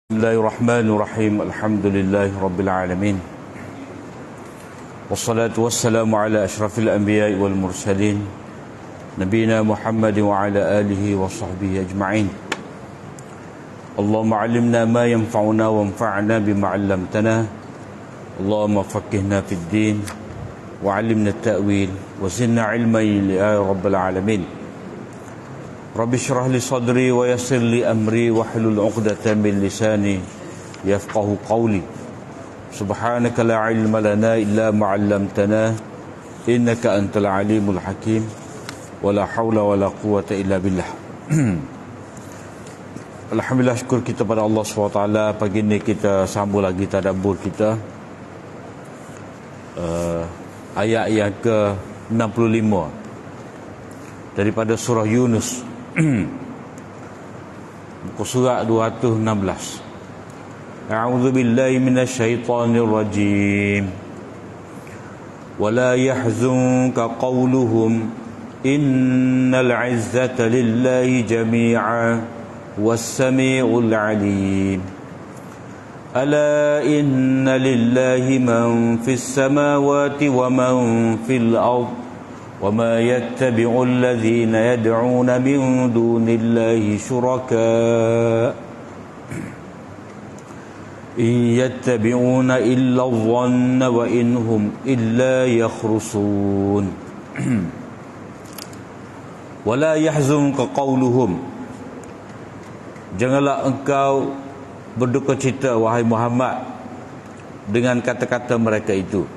Bismillahirrahmanirrahim. Alhamdulillahi alamin. Wassalatu wassalamu ala asyrafil anbiya'i wal mursalin nabiyina Muhammad wa ala alihi wa sahbihi ajma'in. Allahumma 'allimna ma yanfa'una wanfa'na bima 'allamtana. Allahumma faqqihna fid din wa 'allimna at-ta'wil wa zidna 'ilman ya rabbal alamin. Rabbi syrah li sadri wa yassir li amri wahlul 'uqdatam min lisani yafqahu qawli. Subhanaka la ilma lana illa ma 'allamtana innaka antal alimul hakim. Wala haula wala quwwata illa billah. Alhamdulillah, syukur kita pada Allah SWT. Pagi ini kita sambung lagi tadabbur kita, ayat yang ke-65 daripada surah Yunus. Muka surat 216. A'udzu billahi minasyaitonir rajim. Wala yahzunka qawluhum innal 'izzata lillahi jami'a was-sami'ul 'alim. Ala inna lillahi man fis samawati wa man fil ardh وما يتبع الذين يدعون من دون الله شركاء إن يتبعون إلا الظن وإن هم إلا يخرصون ولا يحزنك قولهم. Janganlah engkau berduka cita, wahai Muhammad, dengan kata-kata mereka itu.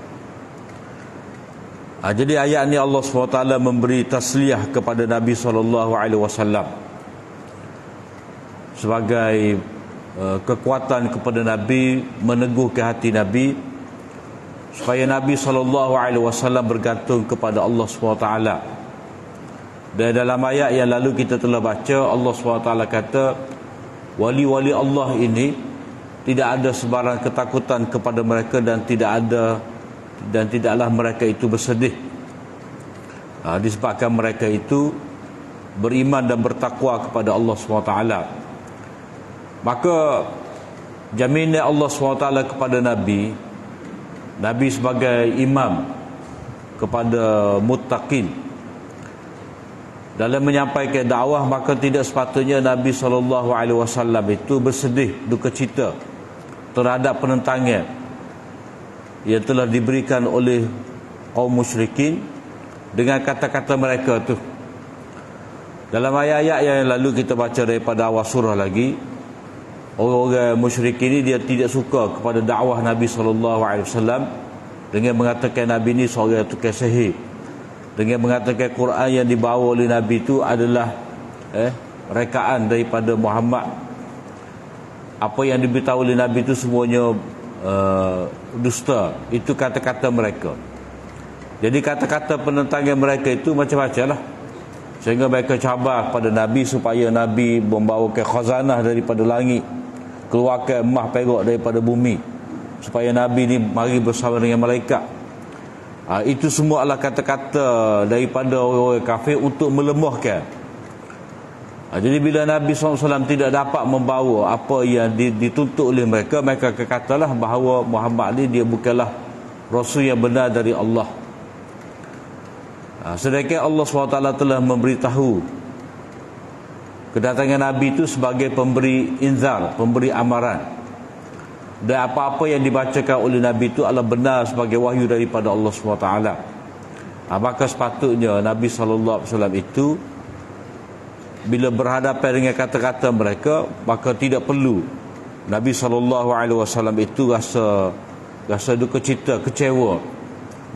Jadi ayat ni Allah SWT memberi tasliyah kepada Nabi SAW sebagai kekuatan kepada Nabi, meneguhkan hati Nabi supaya Nabi SAW bergantung kepada Allah SWT. Dan dalam ayat yang lalu kita telah baca, Allah SWT kata wali-wali Allah ini tidak ada sebarang ketakutan kepada mereka dan tidaklah mereka itu bersedih, disebabkan mereka itu beriman dan bertakwa kepada Allah SWT. Maka jaminan Allah SWT kepada Nabi sebagai imam kepada muttaqin dalam menyampaikan dakwah, maka tidak sepatutnya Nabi SAW itu bersedih, duka cita terhadap penentangnya yang telah diberikan oleh kaum musyrikin dengan kata-kata mereka tu. Dalam ayat-ayat yang lalu kita baca daripada awal surah lagi, orang-orang musyrikin ini dia tidak suka kepada dakwah Nabi SAW dengan mengatakan Nabi ini seorang tukang sihir, dengan mengatakan Quran yang dibawa oleh Nabi itu adalah rekaan daripada Muhammad. Apa yang diberitahu oleh Nabi itu semuanya dusta. Itu kata-kata mereka. Jadi kata-kata penentangan mereka itu macam-macam lah, sehingga mereka cabar kepada Nabi supaya Nabi membawakan khazanah daripada langit, keluarkan emas perak daripada bumi, supaya Nabi ni mari bersama dengan malaikat. Itu semua adalah kata-kata daripada orang-orang kafir untuk melemahkan. Jadi bila Nabi SAW tidak dapat membawa apa yang dituntut oleh mereka, mereka katalah bahawa Muhammad ni dia bukanlah Rasul yang benar dari Allah. Sedangkan Allah SWT telah memberitahu kedatangan Nabi itu sebagai pemberi inzar, pemberi amaran, dan apa-apa yang dibacakan oleh Nabi itu adalah benar sebagai wahyu daripada Allah SWT. Maka sepatutnya Nabi SAW itu bila berhadapan dengan kata-kata mereka, maka tidak perlu Nabi SAW itu rasa duka cita, kecewa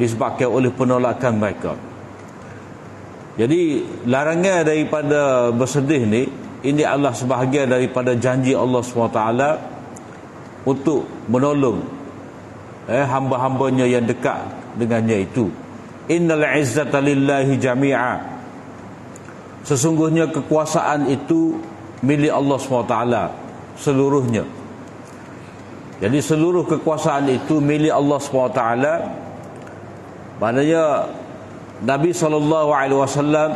disebabkan oleh penolakan mereka. Jadi larangan daripada bersedih ni, ini adalah sebahagian daripada janji Allah SWT untuk menolong hamba-hambanya yang dekat dengannya itu. Innal izzata lillahi jami'a. Sesungguhnya kekuasaan itu milik Allah SWT seluruhnya. Jadi seluruh kekuasaan itu milik Allah SWT. Maknanya Nabi SAW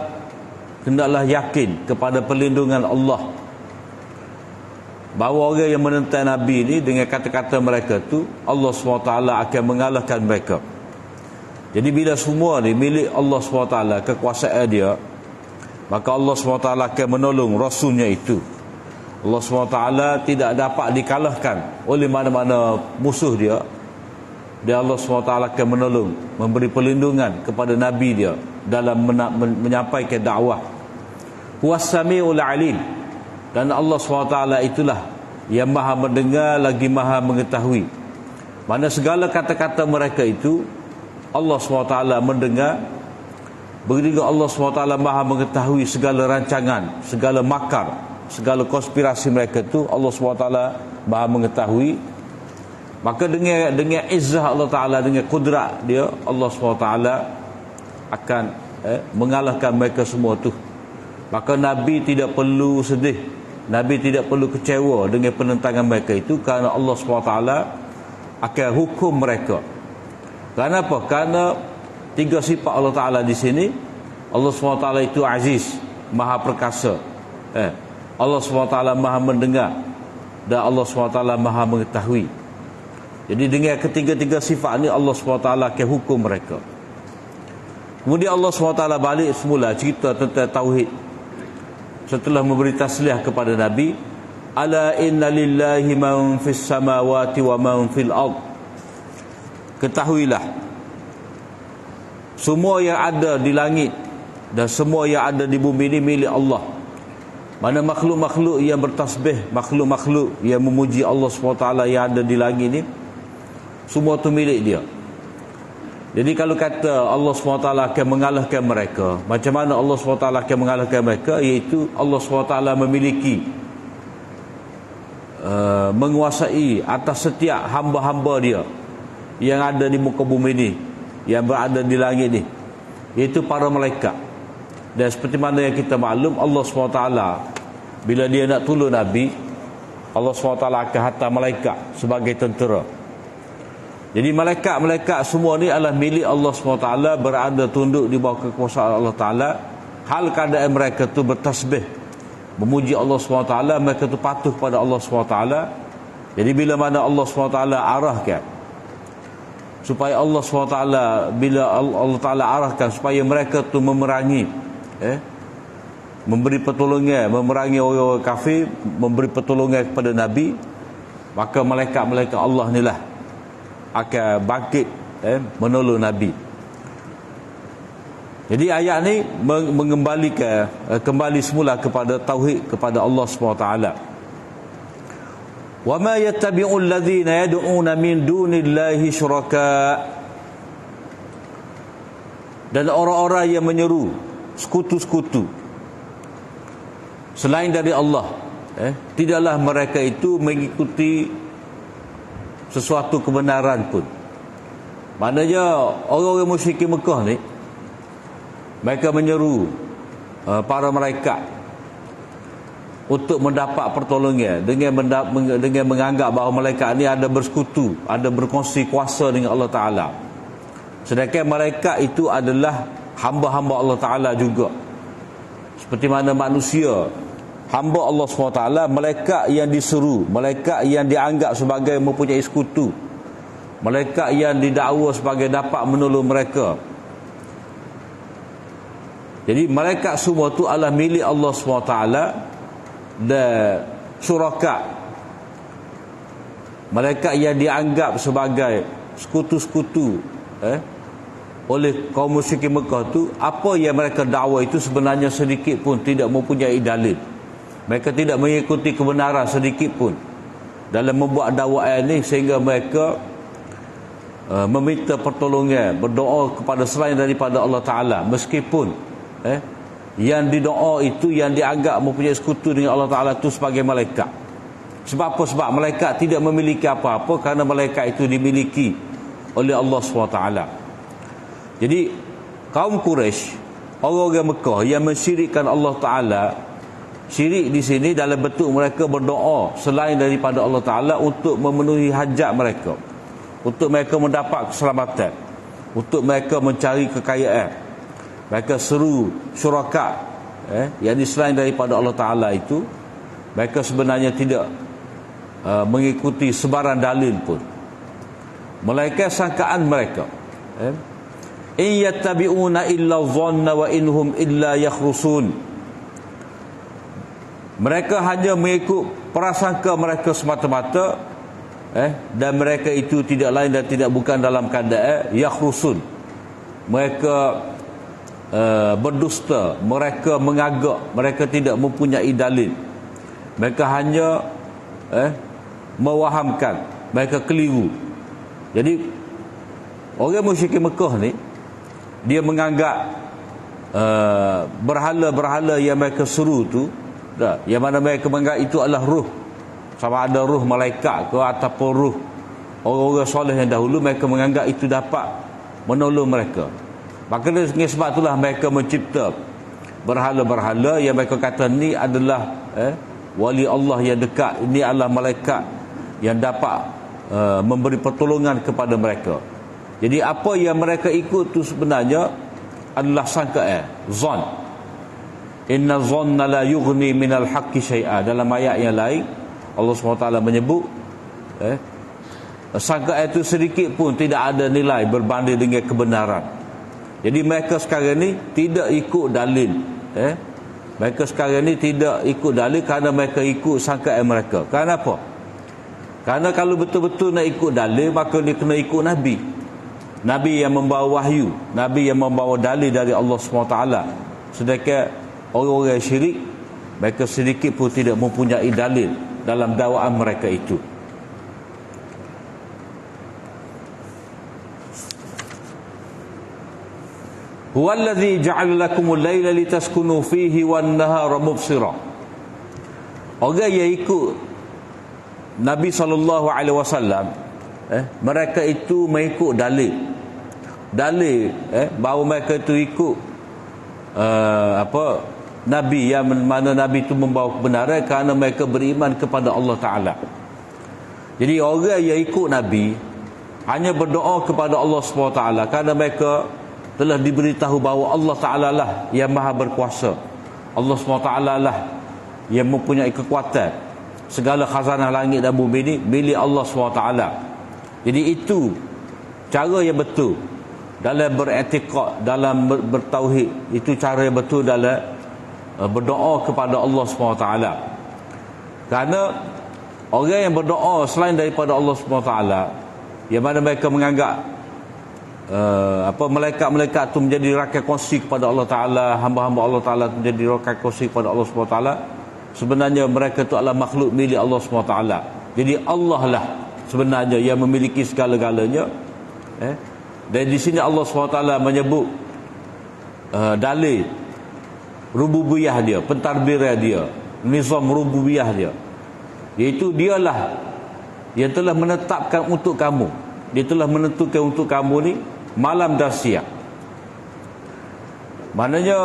hendaklah yakin kepada perlindungan Allah bahawa orang yang menentang Nabi ni dengan kata-kata mereka tu, Allah SWT akan mengalahkan mereka. Jadi bila semua ni milik Allah SWT, kekuasaan dia, maka Allah SWT akan menolong Rasulnya itu. Allah SWT tidak dapat dikalahkan oleh mana-mana musuh dia. Dan Allah SWT akan menolong, memberi perlindungan kepada Nabi dia dalam menyampaikan dakwah. Huwas Samiul Alim. Dan Allah SWT itulah yang maha mendengar lagi maha mengetahui. Mana segala kata-kata mereka itu Allah SWT mendengar. Begitu Allah SWT maha mengetahui segala rancangan, segala makar, segala konspirasi mereka itu Allah SWT maha mengetahui. Maka dengan izzah Allah Ta'ala, dengan kudrat dia, Allah SWT akan mengalahkan mereka semua tu. Maka Nabi tidak perlu sedih, Nabi tidak perlu kecewa dengan penentangan mereka itu, kerana Allah SWT akan hukum mereka. Kenapa? Kerana tiga sifat Allah Ta'ala di sini. Allah SWT itu aziz, maha perkasa, Allah SWT maha mendengar, dan Allah SWT maha mengetahui. Jadi dengan ketiga-tiga sifat ni Allah SWT akan hukum mereka. Kemudian Allah SWT balik semula cerita tentang tauhid. Setelah memberi tasliah kepada Nabi, ala inna lillahi man fis samawati wa man fil ard. Ketahuilah, semua yang ada di langit dan semua yang ada di bumi ini milik Allah. Mana makhluk-makhluk yang bertasbih, makhluk-makhluk yang memuji Allah SWT yang ada di langit ni, semua tu milik dia. Jadi kalau kata Allah SWT akan mengalahkan mereka, macam mana Allah SWT akan mengalahkan mereka? Iaitu Allah SWT memiliki menguasai atas setiap hamba-hamba dia yang ada di muka bumi ni, yang berada di langit ni, iaitu para malaikat. Dan seperti mana yang kita maklum, Allah SWT bila dia nak tolong Nabi, Allah SWT akan hantar malaikat sebagai tentera. Jadi malaikat-malaikat semua ni adalah milik Allah SWT, berada tunduk di bawah kekuasaan Allah Ta'ala. Hal keadaan mereka tu bertasbih, memuji Allah SWT, mereka tu patuh pada Allah SWT. Jadi bila mana Allah SWT arahkan, supaya Allah SWT, bila Allah Ta'ala arahkan supaya mereka tu memerangi, memberi pertolongan, memerangi orang-orang kafir, memberi pertolongan kepada Nabi, maka malaikat-malaikat Allah ni lah akan bangkit menolong Nabi. Jadi ayat ni mengembalikan kembali semula kepada tauhid, kepada Allah SWT. Wa ma yattabi'u alladhina yad'una min dunillahi syuraka. Dan orang-orang yang menyeru sekutu-sekutu selain dari Allah, tidaklah mereka itu mengikuti sesuatu kebenaran pun. Maknanya orang-orang musyrikin Mekah ni, mereka menyeru para malaikat untuk mendapat pertolongan dengan menganggap bahawa malaikat ni ada bersekutu, ada berkongsi kuasa dengan Allah Ta'ala. Sedangkan malaikat itu adalah hamba-hamba Allah Ta'ala juga. Seperti mana manusia hamba Allah SWT, malaikat yang diseru, malaikat yang dianggap sebagai mempunyai sekutu, malaikat yang didakwa sebagai dapat menolong mereka. Jadi malaikat semua tu adalah milik Allah SWT. Dan syuraka, malaikat yang dianggap sebagai sekutu-sekutu oleh kaum musyrikin Mekah tu, apa yang mereka dakwa itu sebenarnya sedikit pun tidak mempunyai dalil. Mereka tidak mengikuti kebenaran sedikit pun dalam membuat dakwaan ini, sehingga mereka meminta pertolongan, berdoa kepada selain daripada Allah Ta'ala, meskipun yang didoa itu, yang dianggap mempunyai sekutu dengan Allah Ta'ala itu sebagai malaikat. Sebab apa? Sebab malaikat tidak memiliki apa-apa, kerana malaikat itu dimiliki oleh Allah SWT. Jadi kaum Quraisy, orang-orang Mekah yang mensyirikkan Allah Ta'ala, syirik di sini dalam bentuk mereka berdoa selain daripada Allah Ta'ala untuk memenuhi hajat mereka, untuk mereka mendapat keselamatan, untuk mereka mencari kekayaan. Mereka seru syuraka, yang selain daripada Allah Ta'ala itu. Mereka sebenarnya tidak mengikuti sebarang dalil pun, melainkan sangkaan mereka. In yattabi'una illa dhanna wa inhum illa yakhrusun. Mereka hanya mengikut prasangka mereka semata-mata, dan mereka itu tidak lain dan tidak bukan dalam keadaan yakhrusun. Mereka berdusta, mereka mengagak, mereka tidak mempunyai dalil. Mereka hanya mewahamkan, mereka keliru. Jadi orang musyrik Mekah ni, dia menganggap berhala-berhala yang mereka seru tu, yang mana mereka menganggap itu adalah ruh, sama ada ruh malaikat ke ataupun ruh orang-orang soleh yang dahulu, mereka menganggap itu dapat menolong mereka. Maka dengan sebab itulah mereka mencipta berhala-berhala yang mereka kata ni adalah wali Allah yang dekat, ini adalah malaikat yang dapat memberi pertolongan kepada mereka. Jadi apa yang mereka ikut tu sebenarnya adalah sangkaan, zon. Inna zonna la yughni minal haqqi syai'a. Dalam ayat yang lain Allah SWT menyebut sangkaan itu sedikit pun tidak ada nilai berbanding dengan kebenaran. Jadi mereka sekarang ni tidak ikut dalil. Mereka sekarang ni tidak ikut dalil kerana mereka ikut sangkaan mereka. Kenapa? Kerana kalau betul-betul nak ikut dalil, maka dia kena ikut Nabi. Nabi yang membawa wahyu, Nabi yang membawa dalil dari Allah SWT. Sedangkan orang-orang syirik, mereka sedikit pun tidak mempunyai dalil dalam dakwaan mereka itu. Huwallazi ja'ala lakumul laila litaskunu fihi wan nahara mubsira. Orang yang ikut Nabi SAW, mereka itu mengikut dalil bahawa mereka itu ikut Nabi, yang mana Nabi itu membawa kebenaran kerana mereka beriman kepada Allah Ta'ala. Jadi orang yang ikut Nabi hanya berdoa kepada Allah SWT kerana mereka telah diberitahu bahawa Allah Ta'ala lah yang maha berkuasa, Allah SWT lah yang mempunyai kekuatan, segala khazanah langit dan bumi ini milik Allah SWT. Jadi itu cara yang betul dalam beriktikad, dalam bertauhid. Itu cara yang betul dalam berdoa kepada Allah SWT. Kerana orang yang berdoa selain daripada Allah SWT, yang mana mereka menganggap malaikat-malaikat itu menjadi rakan kongsi kepada Allah Ta'ala, hamba-hamba Allah Ta'ala menjadi rakan kongsi kepada Allah SWT, sebenarnya mereka itu adalah makhluk milik Allah SWT. Jadi Allah lah sebenarnya yang memiliki segala-galanya. Dan di sini Allah SWT menyebut dalil rububiyah dia, pentadbiran dia, nizam rububiyah dia, iaitu dialah yang telah menetapkan untuk kamu, dia telah menentukan untuk kamu ni malam dan siang. Maknanya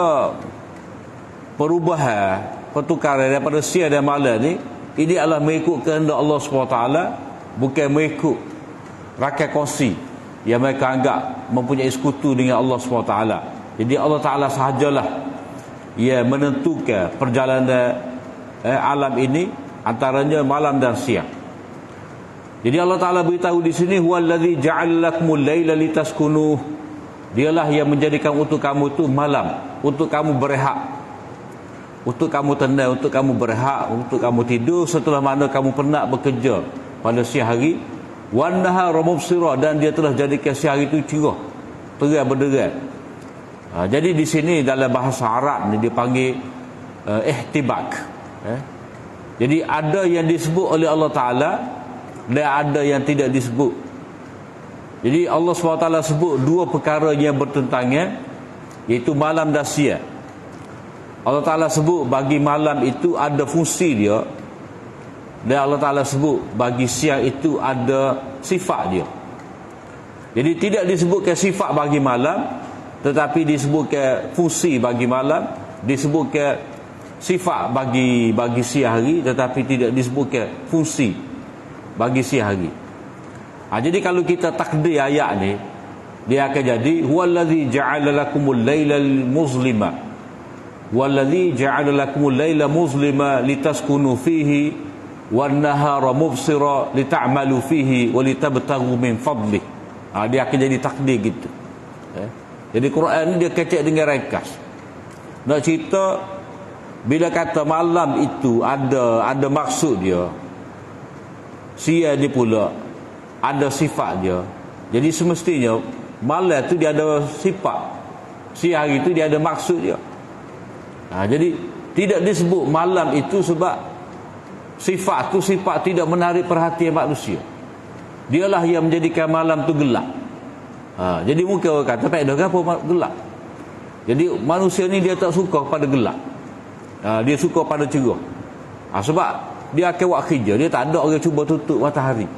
perubahan, pertukaran daripada siang dan malam ni, ini adalah mengikut kehendak Allah SWT, bukan mengikut rakan kongsi yang mereka anggap mempunyai sekutu dengan Allah SWT. Jadi Allah Ta'ala sahajalah yang menentukan perjalanan alam ini, antaranya malam dan siang. Jadi Allah Ta'ala beritahu di sini, huwallazi ja'ala lakumul laila litaskunu. Dialah yang menjadikan untuk kamu itu malam, untuk kamu berehat, untuk kamu tenang, untuk kamu berehat, untuk kamu tidur setelah mana kamu penat bekerja pada siang hari. Wan nahara mubsira, dan dia telah jadikan siang hari itu cerah, terang benderang. Jadi di sini dalam bahasa Arab ni dipanggil ihtibak. Jadi ada yang disebut oleh Allah Ta'ala dan ada yang tidak disebut. Jadi Allah SWT sebut dua perkara yang bertentangan, iaitu malam dan siang. Allah Ta'ala sebut bagi malam itu ada fungsi dia, dan Allah Ta'ala sebut bagi siang itu ada sifat dia. Jadi tidak disebutkan sifat bagi malam, tetapi disebutkan fungsi bagi malam, disebutkan sifat bagi siang hari, tetapi tidak disebutkan fungsi bagi siang hari. Jadi kalau kita takdir ayat ni, dia akan jadi huwallazi ja'ala lakumul laila muzlima, wallazi ja'ala lakumul laila muzlima litaskunu fihi wan nahara mubsira lita'malu fihi wa litabtaghu min fadlih. Dia akan jadi takdir gitu. Jadi Quran ni dia kecek dengan ringkas. Nak cerita bila kata malam itu ada maksud dia. Siang ni pula ada sifat dia. Jadi semestinya malam tu dia ada sifat. Siang hari tu dia ada maksud dia. Jadi tidak disebut malam itu sebab sifat tu sifat tidak menarik perhatian manusia. Dialah yang menjadikan malam tu gelap. Jadi mungkin orang kata tak ada apa gelap. Jadi manusia ni dia tak suka pada gelap. Dia suka pada cerah. Sebab dia akan buat kerja. Dia tak ada orang cuba tutup matahari.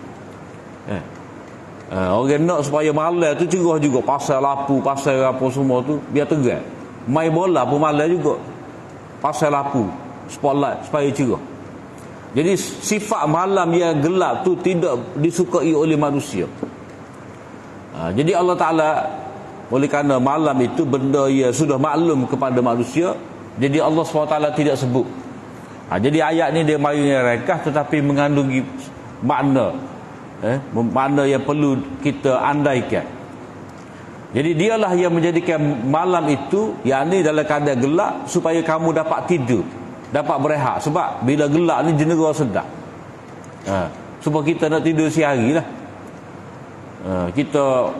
Orang nak supaya malam tu cerah juga. Pasal lampu, pasal apa semua tu biar terang. Main bola pun malam juga. Pasal lampu, spotlight supaya cerah. Jadi sifat malam yang gelap tu tidak disukai oleh manusia. Jadi Allah Ta'ala, oleh kerana malam itu benda yang sudah maklum kepada manusia, jadi Allah SWT tidak sebut. Jadi ayat ni dia mari ringkas tetapi mengandungi makna, makna yang perlu kita andaikan. Jadi dialah yang menjadikan malam itu, yakni dalam keadaan gelap, supaya kamu dapat tidur, dapat berehat. Sebab bila gelap ni jenera sedap. Supaya kita nak tidur siang hari lah. Kita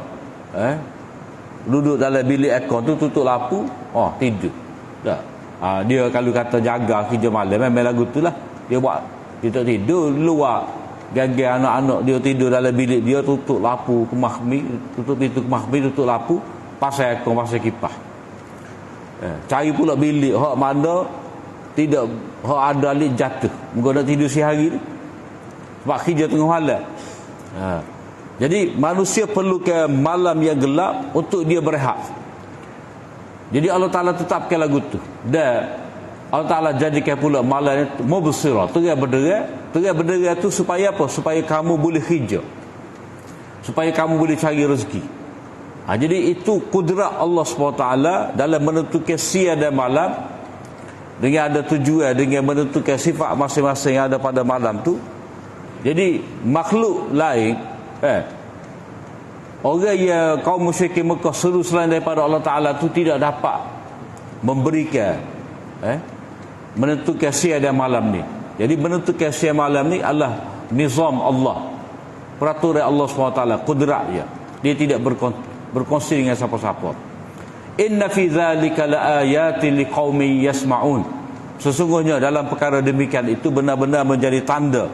duduk dalam bilik aircon tu, tutup lampu, tidur dah. Dia kalau kata jaga kerja malam, memang lagu tu lah dia buat. Kita tidur luar, gagah anak-anak dia tidur dalam bilik dia, tutup lampu, kemahmi, tutup pintu kemahmi, tutup lampu, pasal aircon, pasal kipas. Cari pula bilik hak mana tidak, hak ada alik jatuh, muka nak tidur siang hari ni sebab kerja tengah malam. Jadi manusia perlukan malam yang gelap untuk dia berehat. Jadi Allah Ta'ala tetapkan lagu tu. Dan Allah Ta'ala jadikan pula malam itu mubsirah, terang berderang. Terang berderang tu supaya apa? Supaya kamu boleh kerja, supaya kamu boleh cari rezeki. Jadi itu kudrat Allah SWT dalam menentukan siang dan malam, dengan ada tujuan, dengan menentukan sifat masing-masing yang ada pada malam tu. Jadi makhluk lain, orang yang kaum musyrikin Mekah seru selain daripada Allah Ta'ala tu tidak dapat memberikan, menentukan siang dan malam ni. Jadi menentukan siang malam ni adalah nizam Allah, peraturan Allah SWT, kudrat dia. Dia tidak berkongsi dengan siapa-siapa. Inna fi dzalika laayatin liqaumin yasma'un. Sesungguhnya dalam perkara demikian itu benar-benar menjadi tanda.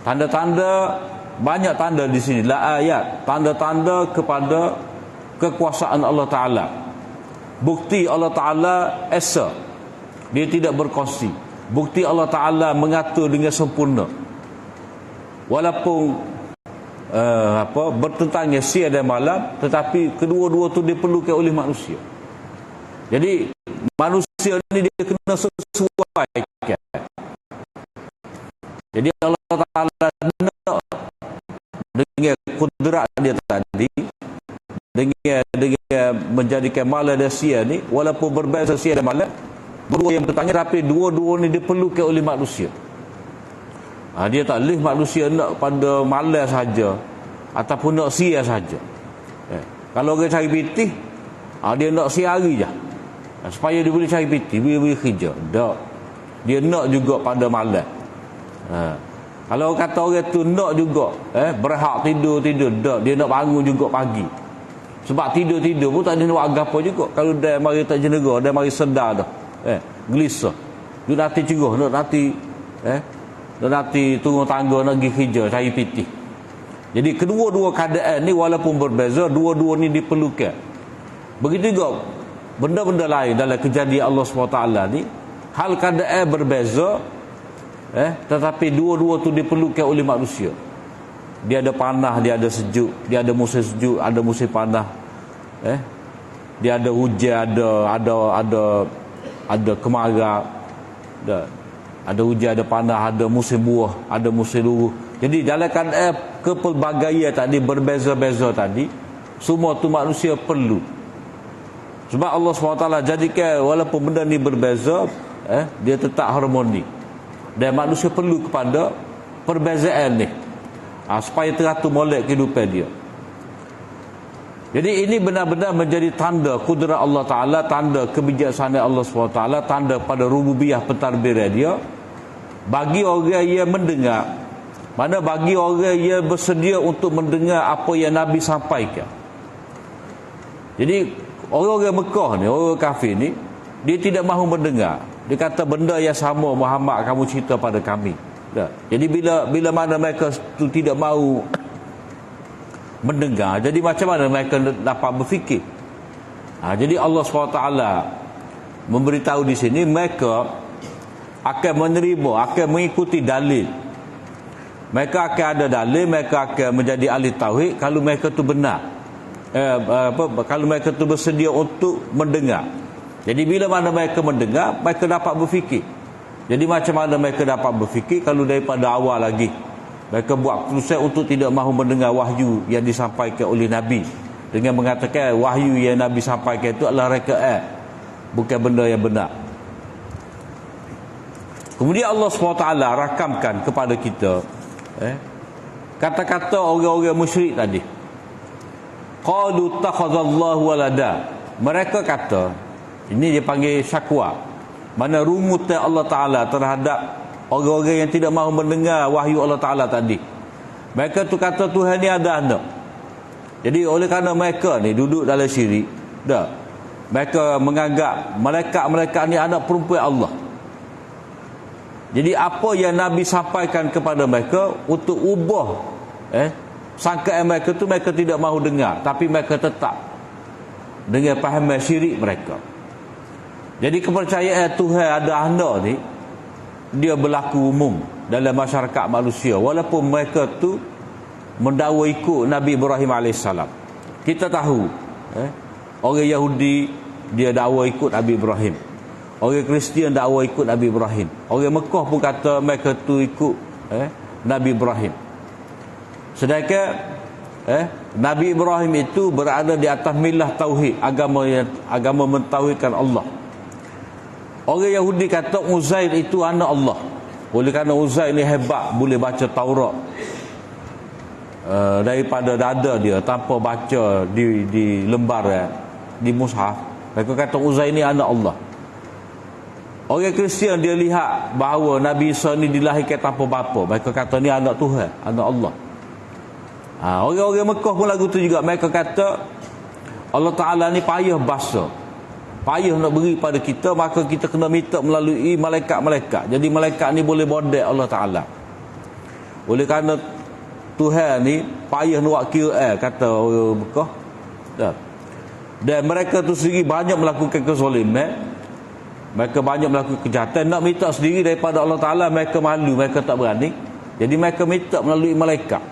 Tanda-tanda, banyak tanda di sini. La ayat, tanda-tanda kepada kekuasaan Allah Ta'ala. Bukti Allah Ta'ala esa, dia tidak berkongsi. Bukti Allah Ta'ala mengatur dengan sempurna. Walaupun bertentangnya siang dan malam, tetapi kedua-dua tu diperlukan oleh manusia. Jadi manusia ni dia kena sesuaikan. Jadi Allah Ta'ala nak dengan kudrat dia tadi, dengan menjadikan malam dan siang ni, walaupun berbeza siang dan malam, berdua yang bertanya, tapi dua-dua ni diperlukan oleh manusia. Dia tak boleh manusia nak pada malam saja ataupun nak siang saja. Kalau orang cari pitih, dia nak siang hari je, supaya dia boleh cari pitih, boleh kerja. Tak, dia nak juga pada malam. Kalau kata orang tu nak juga berhak tidur, tak, dia nak bangun juga pagi. Sebab tidur pun tak ada nak buat apa juga. Kalau dia mari tak jenera, dia mari sedar dah, gelisah, dia nanti cerah, nak nanti turun tangga nak pergi kerja, cari pitih. Jadi kedua-dua keadaan ni walaupun berbeza, dua-dua ni diperlukan. Begitu juga benda-benda lain dalam kejadian Allah SWT ni, hal keadaan berbeza, tetapi dua-dua tu diperlukan oleh manusia. Dia ada panas, dia ada sejuk, dia ada musim sejuk, ada musim panas. Dia ada hujan, ada kemarau, ada hujan, ada panas, ada musim buah, ada musim luruh. Jadi dalam keadaan kepelbagaian tadi, berbeza-beza tadi, semua tu manusia perlu. Sebab Allah SWT jadikan walaupun benda ni berbeza, dia tetap harmoni. Dan manusia perlu kepada perbezaan ni, supaya teratur molek kehidupan dia. Jadi ini benar-benar menjadi tanda kudrat Allah Ta'ala, tanda kebijaksanaan Allah SWT, tanda pada rububiyah pentadbiran dia bagi orang yang mendengar. Mana bagi orang yang bersedia untuk mendengar apa yang Nabi sampaikan. Jadi orang-orang Mekah ni, orang kafir ni, dia tidak mahu mendengar. Dia kata benda yang sama Muhammad kamu cerita pada kami. Jadi bila mana mereka tu tidak mahu mendengar, jadi macam mana mereka dapat berfikir? Jadi Allah SWT memberitahu di sini mereka akan menerima, akan mengikuti dalil. Mereka akan ada dalil, mereka akan menjadi ahli tauhid kalau mereka tu benar. Kalau mereka tu bersedia untuk mendengar. Jadi bila mana mereka mendengar, mereka dapat berfikir. Jadi macam mana mereka dapat berfikir kalau daripada awal lagi mereka buat keputusan untuk tidak mahu mendengar wahyu yang disampaikan oleh Nabi, dengan mengatakan wahyu yang Nabi sampaikan itu adalah rekaat, bukan benda yang benar. Kemudian Allah SWT rakamkan kepada kita kata-kata orang-orang musyrik tadi. Qalu takhadallahu walada. Mereka kata, ini dia panggil syakwa, mana rungutan Allah Ta'ala terhadap orang-orang yang tidak mahu mendengar wahyu Allah Ta'ala tadi. Mereka tu kata Tuhan ni ada anak. Jadi oleh kerana mereka ni duduk dalam syirik, mereka menganggap malaikat-malaikat ni anak perempuan Allah. Jadi apa yang Nabi sampaikan kepada mereka untuk ubah sangkaan mereka tu, mereka tidak mahu dengar, tapi mereka tetap dengan pahaman syirik mereka. Jadi kepercayaan Tuhan ada anak ni dia berlaku umum dalam masyarakat manusia, walaupun mereka tu mendakwa ikut Nabi Ibrahim AS. Kita tahu orang Yahudi dia dakwa ikut Nabi Ibrahim, orang Kristian dakwa ikut Nabi Ibrahim, orang Mekah pun kata mereka tu ikut Nabi Ibrahim. Sedangkan Nabi Ibrahim itu berada di atas milah tauhid, agama mentauhidkan Allah. Orang Yahudi kata Uzair itu anak Allah. Oleh kerana Uzair ni hebat, boleh baca Taurat daripada dada dia tanpa baca di lembar di mushaf. Mereka kata Uzair ni anak Allah. Orang Kristian dia lihat bahawa Nabi Isa ni dilahirkan tanpa bapa. Mereka kata ni anak Tuhan, anak Allah. Orang-orang Mekah pun lagu tu juga. Mereka kata Allah Ta'ala ni payah basa, payah nak beri pada kita, maka kita kena minta melalui malaikat-malaikat. Jadi malaikat ni boleh bodek Allah Ta'ala. Oleh kerana Tuhan ni payah nak buat kira, kata orang Mekah. Dan mereka tu sendiri banyak melakukan kezaliman, mereka banyak melakukan kejahatan. Nak minta sendiri daripada Allah Ta'ala, mereka malu, mereka tak berani. Jadi mereka minta melalui malaikat.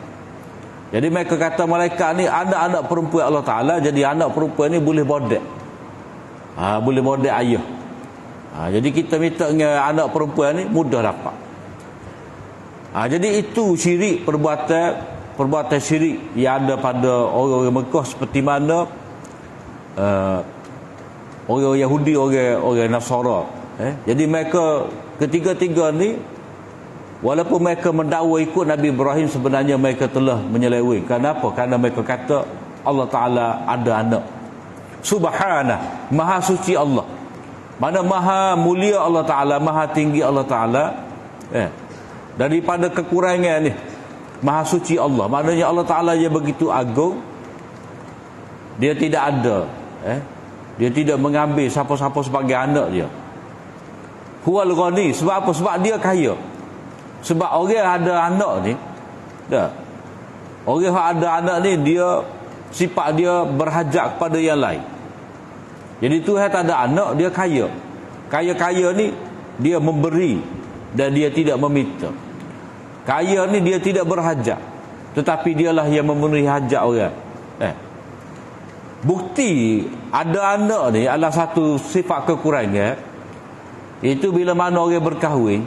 Jadi mereka kata malaikat ni anak-anak perempuan Allah Ta'ala. Jadi anak perempuan ni boleh bodek, boleh bodek ayah. Jadi kita minta dengan anak perempuan ni mudah dapat. Jadi itu syirik, perbuatan syirik yang ada pada orang-orang Mekah, seperti mana orang Yahudi, orang Nasara. Jadi mereka ketiga-tiga ni, walaupun mereka mendakwa ikut Nabi Ibrahim, sebenarnya mereka telah menyeleweng. Kenapa? Kerana mereka kata Allah Ta'ala ada anak. Subhanah, maha suci Allah. Mana maha mulia Allah Ta'ala, maha tinggi Allah Ta'ala. Daripada kekurangan ni, maha suci Allah. Maknanya Allah Ta'ala yang begitu agung, dia tidak ada, dia tidak mengambil siapa-siapa sebagai anak dia. Huwal ghani. Sebab apa? Sebab dia kaya. Sebab orang ada anak ni, orang yang ada anak ni, dia sifat dia berhajat kepada yang lain. Jadi Tuhan tak ada anak, dia kaya. Kaya-kaya ni dia memberi dan dia tidak meminta. Kaya ni dia tidak berhajat, tetapi dialah yang memenuhi hajat orang. Bukti ada anak ni adalah satu sifat kekurangan. Itu bila mana orang berkahwin,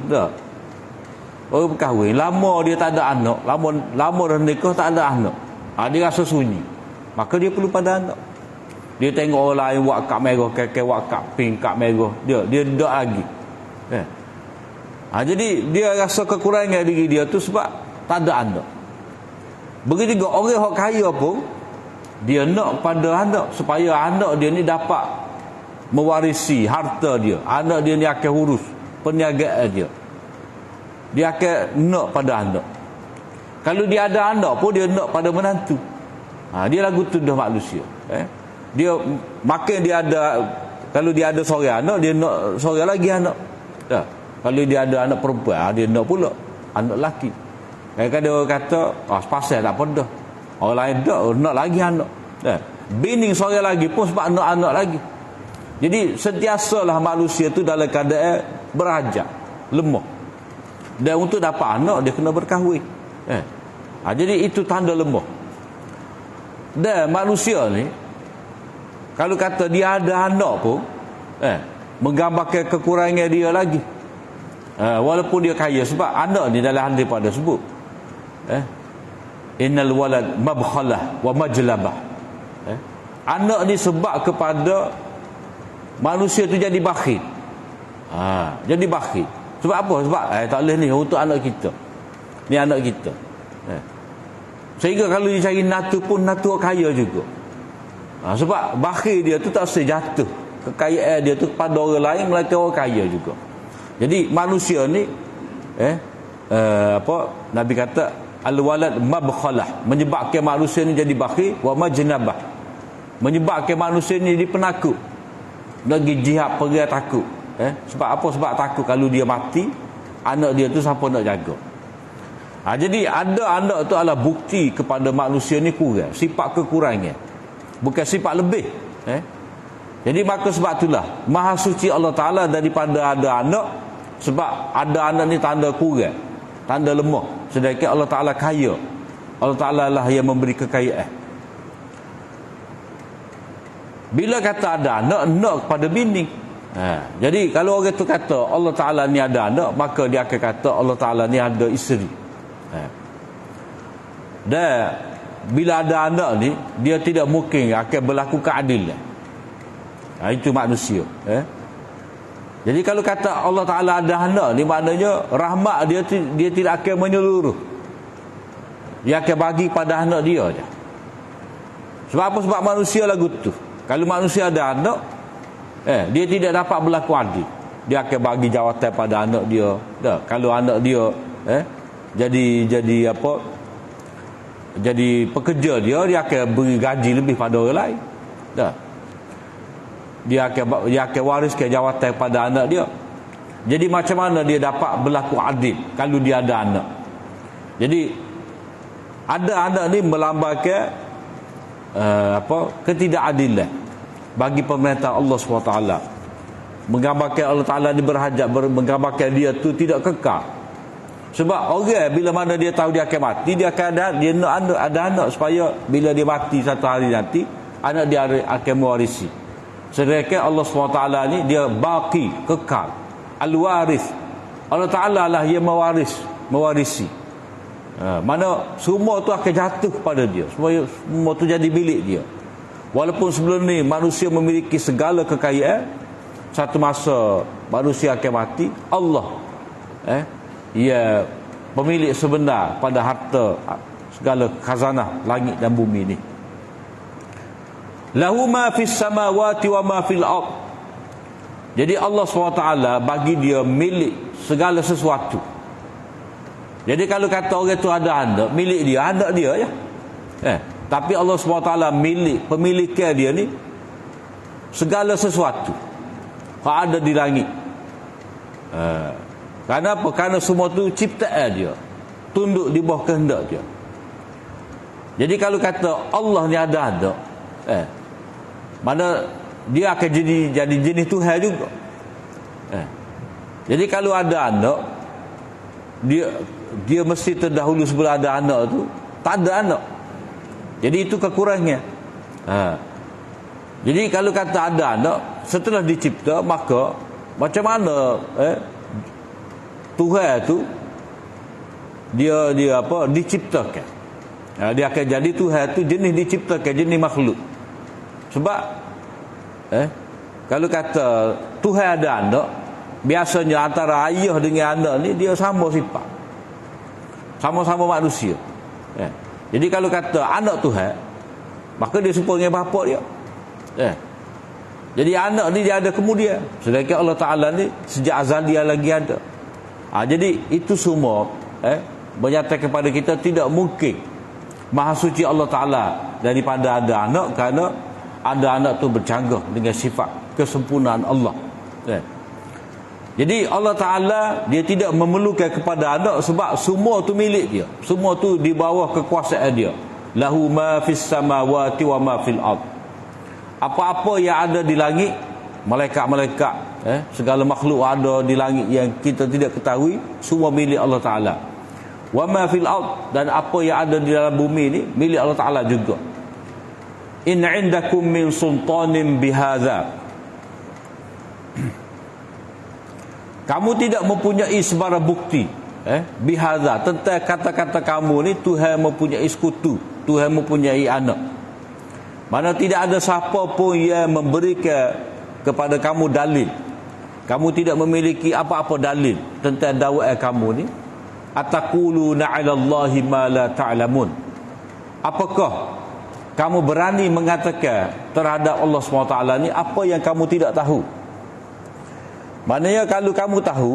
orang berkahwin lama dia tak ada anak, lama dah nikah tak ada anak, dia rasa sunyi, maka dia perlu pada anak. Dia tengok orang lain buat kad merah, kakek buat kad pink, kad merah, dia tak lagi. Jadi dia rasa kekurangan diri dia tu sebab tak ada anak. Begitu juga orang yang kaya pun, dia nak pada anak supaya anak dia ni dapat mewarisi harta dia. Anak dia ni akan urus perniagaan dia. Dia akan nak pada anak. Kalau dia ada anak pun dia nak pada menantu. Dia lagu tu dah manusia. Dia makin dia ada, kalau dia ada seorang anak, dia nak seorang lagi anak. Kalau dia ada anak perempuan, dia nak pula anak lelaki. Kadang-kadang orang kata, pasal tak pada. Orang lain nak lagi anak. Bini seorang lagi pun sebab nak anak lagi. Jadi sentiasalah manusia tu dalam keadaan berhajat, lemah. Dan untuk dapat anak dia kena berkahwin. Jadi itu tanda lemah. Dan manusia ni, kalau kata dia ada anak pun, menggambarkan kekurangan dia lagi. Walaupun dia kaya, sebab anak ni dalam hadis pada sebut, innal walad mabkhalah wa majlabah. Anak ni sebab kepada manusia tu jadi bakhil. Jadi bakhil. Sebab apa? Sebab tak boleh ni untuk anak kita. Ni anak kita. Sehingga kalau dia cari natu pun natu kaya juga. Sebab bakhil dia tu tak sejatuh kekayaan dia tu kepada orang lain, melainkan orang kaya juga. Jadi manusia ni Nabi kata al-walad mabkhalah, menyebabkan manusia ni jadi bakhil, wa majnabah, menyebabkan manusia ni jadi penakut, lagi jihad perang takut. Sebab apa? Sebab takut kalau dia mati, anak dia tu siapa nak jaga. Jadi ada anak tu adalah bukti kepada manusia ni kurang, sifat kekurangan, bukan sifat lebih. Jadi maka sebab itulah Maha Suci Allah Ta'ala daripada ada anak. Sebab ada anak ni tanda kurang, tanda lemah. Sedangkan Allah Ta'ala kaya. Allah Ta'ala lah yang memberi kekayaan. Bila kata ada anak, nak kepada bini. Jadi kalau orang tu kata Allah Ta'ala ni ada anak, maka dia akan kata Allah Ta'ala ni ada isteri. Dan bila ada anak ni, dia tidak mungkin akan berlaku keadilan. Itu manusia. Jadi kalau kata Allah Ta'ala ada anak ni, maknanya rahmat dia tidak akan menyeluruh. Dia akan bagi pada anak dia je. Sebab apa? Sebab manusia lagu tu. Kalau manusia ada anak, dia tidak dapat berlaku adil. Dia akan bagi jawatan pada anak dia. Kalau anak dia jadi apa? Jadi pekerja dia akan beri gaji lebih pada orang lain. Dia akan wariskan jawatan pada anak dia. Jadi macam mana dia dapat berlaku adil kalau dia ada anak? Jadi ada anak ni melambangkan ketidakadilan bagi pemerintah Allah SWT. Menggambarkan Allah Ta'ala ni berhajat, menggambarkan dia tu tidak kekal. Sebab orang bila mana dia tahu dia akan mati, dia nak ada anak supaya bila dia mati satu hari nanti, anak dia akan mewarisi. Sedangkan Allah SWT ni dia baqi, kekal, al-waris. Allah Ta'ala lah yang mewarisi. Mana semua tu akan jatuh kepada dia, semua tu jadi milik dia. Walaupun sebelum ni manusia memiliki segala kekayaan, satu masa manusia akan mati, Allah ia pemilik sebenar pada harta segala khazanah langit dan bumi ni. Lahu ma fis samawati wa ma fil ard. Jadi Allah SWT bagi dia milik segala sesuatu. Jadi kalau kata orang tu ada anak, milik dia, anak dia je. Tapi Allah SWT pemilikan dia ni segala sesuatu yang ada di langit. Kerana apa? Kerana semua tu ciptaan dia, tunduk di bawah kehendak dia. Jadi kalau kata Allah ni ada anak, mana dia akan jadi jenis Tuhan juga. Jadi kalau ada anak, dia mesti terdahulu sebelum ada anak tu tak ada anak. Jadi itu kekurangannya. Jadi kalau kata ada anak setelah dicipta, maka macam mana Tuhan tu dia diciptakan. Dia akan jadi Tuhan tu jenis diciptakan, jenis makhluk. Sebab kalau kata Tuhan ada anak, biasanya antara ayah dengan anak ni dia sama sifat, sama-sama manusia. Jadi kalau kata anak Tuhan, maka dia serupa dengan bapa dia. Jadi anak ni dia ada kemudian, sedangkan Allah Ta'ala ni sejak azali lagi ada. Jadi itu semua menyatakan kepada kita tidak mungkin Maha suci Allah Ta'ala daripada ada anak, kerana ada anak tu bercanggah dengan sifat kesempurnaan Allah. Jadi Allah Ta'ala dia tidak memerlukan kepada anak, sebab semua tu milik dia, semua tu di bawah kekuasaan dia. Lahu ma fis samawati wa ma fil ard. Apa-apa yang ada di langit, malaikat-malaikat, segala makhluk ada di langit yang kita tidak ketahui, semua milik Allah Ta'ala. Wa ma fil ard, dan apa yang ada di dalam bumi ni milik Allah Ta'ala juga. In indakum min sultanin bihadza, kamu tidak mempunyai sebarang bukti bihadza, tentang kata-kata kamu ni Tuhan mempunyai sekutu, Tuhan mempunyai anak. Mana tidak ada siapa pun yang memberikan kepada kamu dalil. Kamu tidak memiliki apa-apa dalil tentang dakwaan kamu ni. Ataquluna 'ala Allahi ma la ta'lamun. Apakah kamu berani mengatakan terhadap Allah SWT ni apa yang kamu tidak tahu? Maknanya kalau kamu tahu,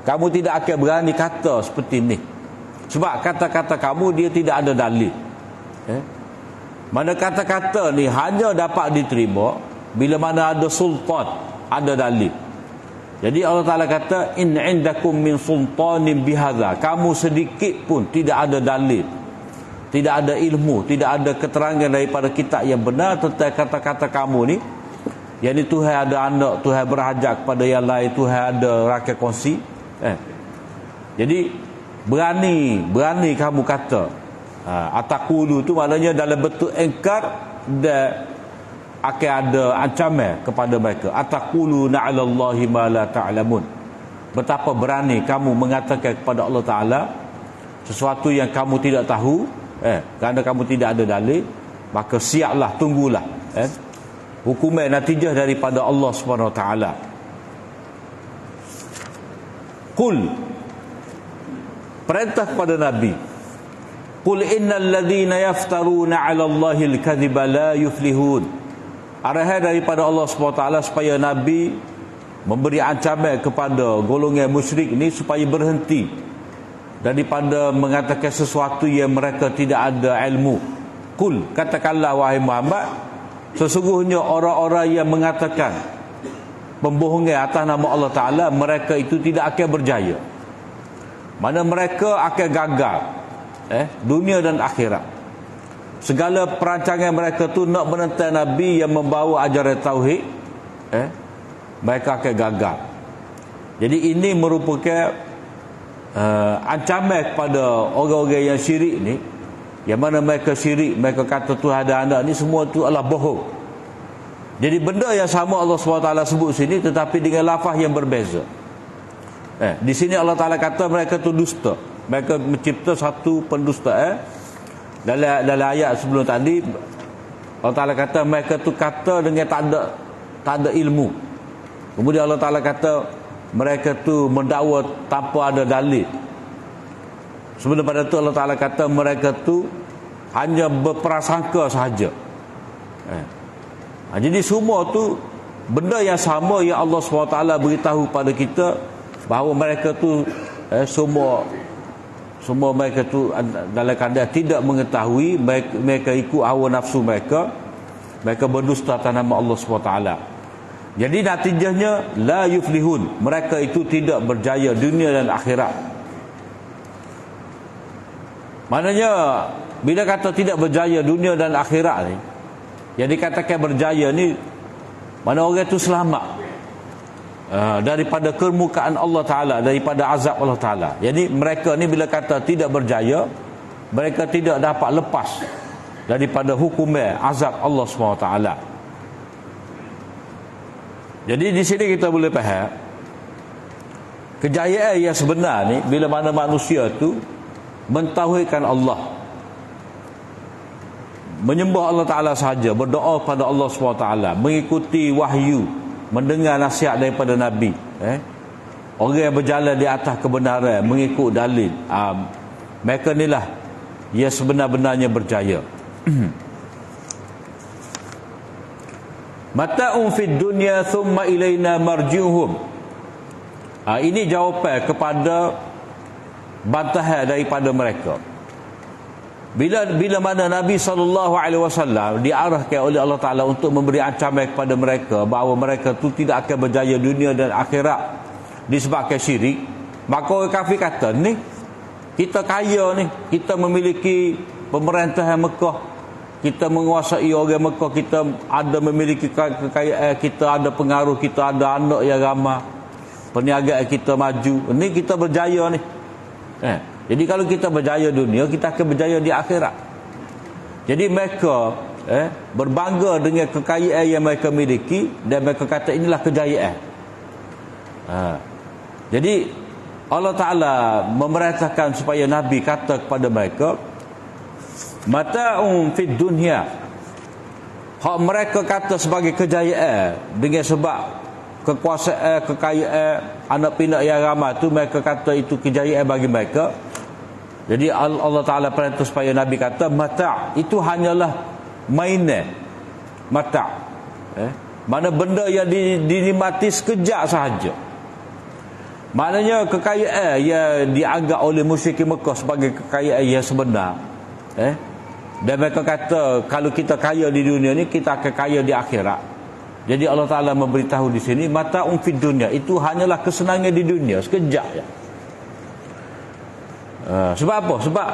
kamu tidak akan berani kata seperti ni. Sebab kata-kata kamu dia tidak ada dalil. Mana kata-kata ni hanya dapat diterima bila mana ada sultan, ada dalil. Jadi Allah Ta'ala kata, in indakum min sultanin bihadza, kamu sedikit pun tidak ada dalil, tidak ada ilmu, tidak ada keterangan daripada kitab yang benar tentang kata-kata kamu ni. Yang ni Tuhan ada anak, Tuhan berhajat kepada yang lain, Tuhan ada rakyat kongsi. Jadi berani kamu kata. Ataqulu tu maknanya dalam bentuk engkar dan akan ada ancaman kepada mereka. Ataqulu na'ala Allahi ma la ta'lamun. Betapa berani kamu mengatakan kepada Allah Ta'ala sesuatu yang kamu tidak tahu, kerana kamu tidak ada dalil. Maka siaplah, tunggulah hukuman natijah daripada Allah Subhanahu Wa Ta'ala. Qul, perintah kepada Nabi, qul innal ladzina yaftaruna 'ala Allahi al-kadhiba la yuflihun. Arahan daripada Allah SWT supaya Nabi memberi ancaman kepada golongan musyrik ini supaya berhenti daripada mengatakan sesuatu yang mereka tidak ada ilmu. Qul, katakanlah wahai Muhammad, sesungguhnya orang-orang yang mengatakan pembohongan atas nama Allah Ta'ala, mereka itu tidak akan berjaya. Mana mereka akan gagal dunia dan akhirat. Segala perancangan mereka tu nak menentang Nabi yang membawa ajaran tauhid, mereka akan gagal. Jadi ini merupakan ancaman kepada orang-orang yang syirik ni, yang mana mereka syirik, mereka kata Tuhan ada anak ni, semua tu adalah bohong. Jadi benda yang sama Allah SWT sebut sini, tetapi dengan lafaz yang berbeza. Di sini Allah Ta'ala kata mereka tu dusta, mereka mencipta satu pendusta. Dalam ayat sebelum tadi Allah Ta'ala kata mereka tu kata dengan tak ada ilmu. Kemudian Allah Ta'ala kata mereka tu mendakwa tanpa ada dalil. Sebelum pada tu Allah Ta'ala kata mereka tu hanya berprasangka sahaja. Jadi semua tu benda yang sama yang Allah SWT beritahu pada kita, bahawa mereka tu semua mereka tu dalam keadaan tidak mengetahui, mereka ikut hawa nafsu mereka berdusta atas nama Allah SWT. Jadi natijahnya la yuflihun, mereka itu tidak berjaya dunia dan akhirat. Maknanya bila kata tidak berjaya dunia dan akhirat ni, yang dikatakan berjaya ni, mana orang itu selamat daripada kemukaan Allah Ta'ala, daripada azab Allah Ta'ala. Jadi mereka ni bila kata tidak berjaya, mereka tidak dapat lepas daripada hukuman azab Allah SWT. Jadi di sini kita boleh faham kejayaan yang sebenar ni bila mana manusia tu mentauhidkan Allah, menyembah Allah Ta'ala sahaja, berdoa pada Allah SWT, mengikuti wahyu mendengar nasihat daripada Nabi, orang yang berjalan di atas kebenaran, mengikut dalil, mereka inilah yang sebenar-benarnya berjaya. Mata'un fid dunya thumma ilaina marji'uhum. Ini jawapan kepada bantahan daripada mereka. Bila mana Nabi SAW diarahkan oleh Allah Ta'ala untuk memberi ancaman kepada mereka bahawa mereka tu tidak akan berjaya dunia dan akhirat disebabkan syirik, maka orang kafir kata, ni kita kaya ni, kita memiliki pemerintahan Mekah, kita menguasai orang Mekah, kita ada memiliki kekayaan, kita ada pengaruh, kita ada anak yang ramai, perniagaan kita maju, ni kita berjaya ni. Jadi kalau kita berjaya dunia, kita akan berjaya di akhirat. Jadi mereka berbangga dengan kekayaan yang mereka miliki, dan mereka kata inilah kejayaan. Jadi Allah Ta'ala memerintahkan supaya Nabi kata kepada mereka, mata'un fid dunya. Hak mereka kata sebagai kejayaan dengan sebab kekuasaan, kekayaan, anak pinak yang ramai tu, mereka kata itu kejayaan bagi mereka. Jadi Allah Ta'ala perintah supaya Nabi kata mata' itu hanyalah mainan. Mata' mana benda yang dinikmati sekejap sahaja. Maknanya kekayaan yang dianggap oleh musyrikin Mekah sebagai kekayaan yang sebenar, dan mereka kata kalau kita kaya di dunia ni, kita akan kaya di akhirat. Jadi Allah Ta'ala memberitahu di sini mata'un fid dunya, itu hanyalah kesenangan di dunia sekejap ya. Sebab apa? Sebab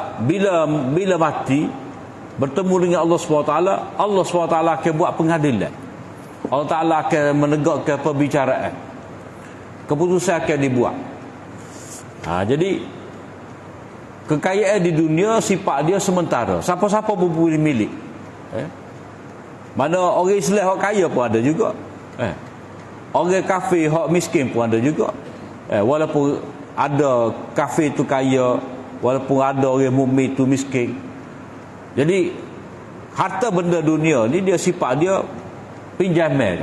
bila mati bertemu dengan Allah SWT, Allah SWT akan buat pengadilan. Allah Ta'ala akan menegakkan perbicaraan, keputusan akan dibuat. Jadi kekayaan di dunia sifat dia sementara, siapa-siapa pun boleh milik. Mana orang Islam hak kaya pun ada juga, orang kafir hak miskin pun ada juga. Walaupun ada kafir tu kaya, walaupun ada orang mukmin tu miskin. Jadi harta benda dunia ni dia sifat dia pinjaman.